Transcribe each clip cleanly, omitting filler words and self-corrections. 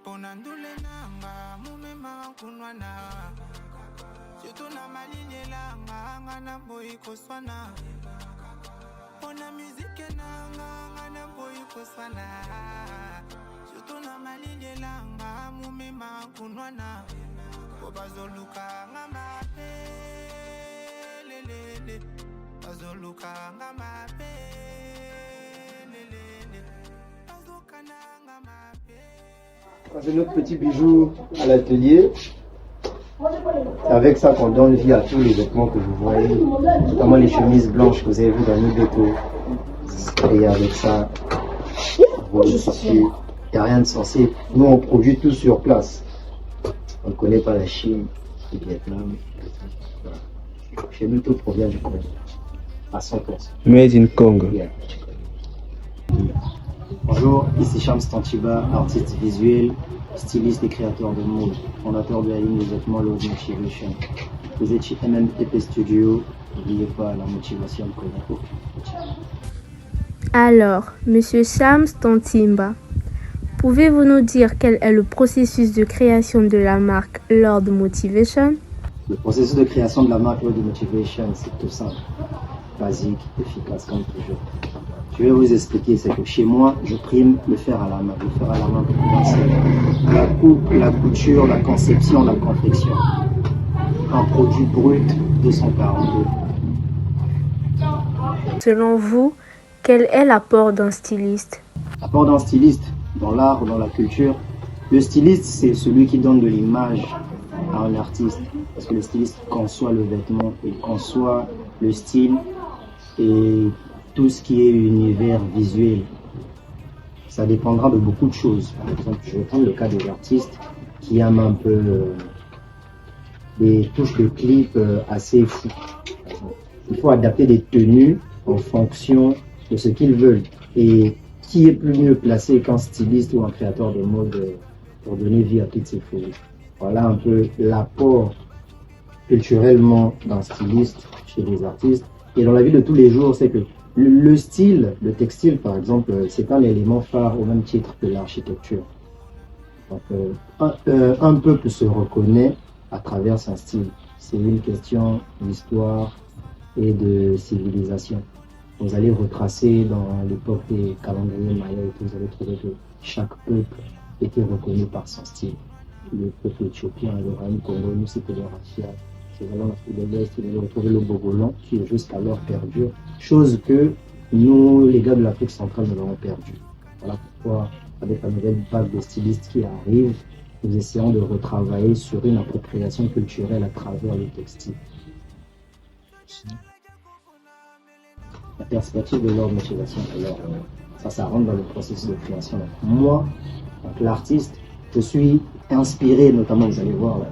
Ponandule nanga mumema kunwana Chutuna malinye langa ngana boy koswana Pona musique nanga ngana boy koswana Chutuna malinye langa mumema kunwana Obazoluka ngama pe lelele Bazoluka ngama pe lelele Bazokana ngama pe. C'est notre petit bijou à l'atelier. C'est avec ça qu'on donne vie à tous les vêtements que vous voyez, notamment les chemises blanches que vous avez vues dans nos ghettos. Et avec ça, il n'y a rien de censé. Nous, on produit tout sur place. On ne connaît pas la Chine, le Vietnam. Chez nous, tout provient du Congo. À 100%. Made in Congo. Yeah. Bonjour, ici Shams Tantiba, artiste visuel, styliste et créateur de mode, fondateur de la ligne de vêtements Love Motivation. Vous êtes chez MMTP Studio, n'oubliez pas la motivation de Konako. Alors, Monsieur Shams Tantiba, pouvez-vous nous dire quel est le processus de création de la marque Lord Motivation? Le processus de création de la marque Lord Motivation, c'est tout simple, basique, efficace comme toujours. Je vais vous expliquer, c'est que chez moi, je prime le faire à la main. Le faire à la main pour commencer. La coupe, la couture, la conception, la confection. Un produit brut, 242. Selon vous, quel est l'apport d'un styliste? L'apport d'un styliste dans l'art ou dans la culture, le styliste, c'est celui qui donne de l'image à un artiste. Parce que le styliste conçoit le vêtement, il conçoit le style et tout ce qui est univers visuel. Ça dépendra de beaucoup de choses. Par exemple, je vais prendre le cas des artistes qui aiment un peu des touches de clips assez fous. Il faut adapter des tenues en fonction de ce qu'ils veulent. Et qui est plus mieux placé qu'un styliste ou un créateur de mode pour donner vie à toutes ces folies. Voilà un peu l'apport culturellement d'un styliste chez les artistes. Et dans la vie de tous les jours, c'est que le style, le textile par exemple, c'est un élément phare au même titre que l'architecture. Donc, un peuple se reconnaît à travers son style. C'est une question d'histoire et de civilisation. Vous allez retracer dans l'époque des calendriers mayas et tout, vous allez trouver que chaque peuple était reconnu par son style. Le peuple éthiopien, le royaume Congo, nous c'est le racial. C'est vraiment l'Afrique de l'Est, vous allez retrouver le Bogolan qui jusqu'alors perdure. Chose que nous, les gars de l'Afrique centrale, nous avons perdu. Voilà pourquoi, avec la nouvelle vague de stylistes qui arrive, nous essayons de retravailler sur une appropriation culturelle à travers le textile. La perspective de leur motivation, alors, ça rentre dans le processus de création. Moi, donc l'artiste, je suis inspiré, notamment, vous allez voir, là,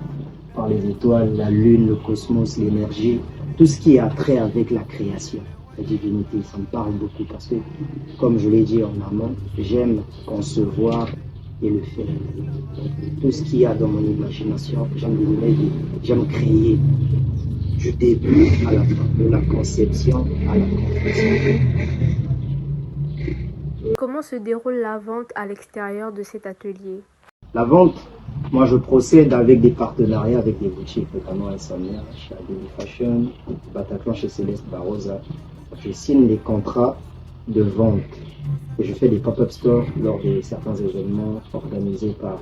par les étoiles, la lune, le cosmos, l'énergie, tout ce qui a trait avec la création, la divinité, ça me parle beaucoup parce que, comme je l'ai dit en amont, j'aime concevoir et le faire. Tout ce qu'il y a dans mon imagination, j'aime créer du début à la fin, de la conception à la confection. Comment se déroule la vente à l'extérieur de cet atelier? La vente, moi je procède avec des partenariats avec des boutiques, notamment à Samia, chez Adeli Fashion, Bataclan chez Céleste Barrosa. Je signe des contrats de vente et je fais des pop-up stores lors de certains événements organisés par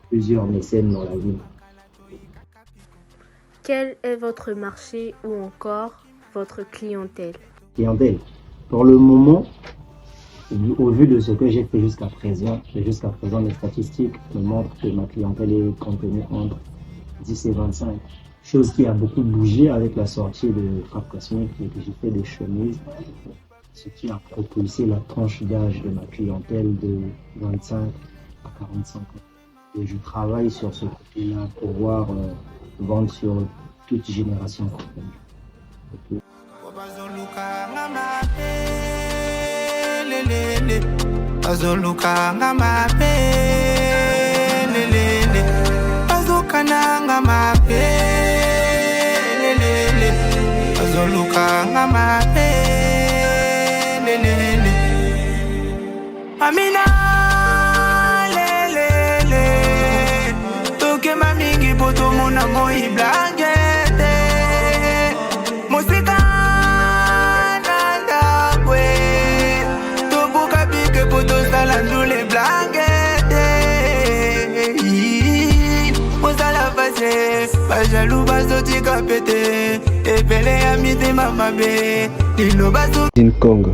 plusieurs mécènes dans la ville. Quel est votre marché ou encore votre clientèle? Clientèle. Pour le moment, au vu de ce que j'ai fait jusqu'à présent, les statistiques me montrent que ma clientèle est contenue entre 10 et 25. Chose qui a beaucoup bougé avec la sortie de Frappe Cosmique et que j'ai fait des chemises, ce qui a propulsé la tranche d'âge de ma clientèle de 25 à 45 ans. Et je travaille sur ce côté-là pour pouvoir vendre sur toute génération confondue. Azoluka ngama pe lelele azokana ngama pe nga mabe lelele Amina lelele toke mamingi poto mona moi blankete musika nanda kwe tobuka bike poto sala ndule blankete Mosala pase bajalou bazotika pete epele ya mitema mabe lilo bazo Congo.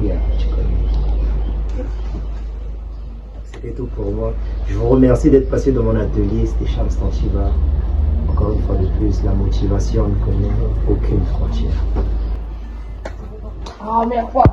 C'était tout pour moi. Je vous remercie d'être passé dans mon atelier. C'était Shams Tanchiba. Encore une fois de plus, la motivation ne connaît aucune frontière. Ah, mais quoi?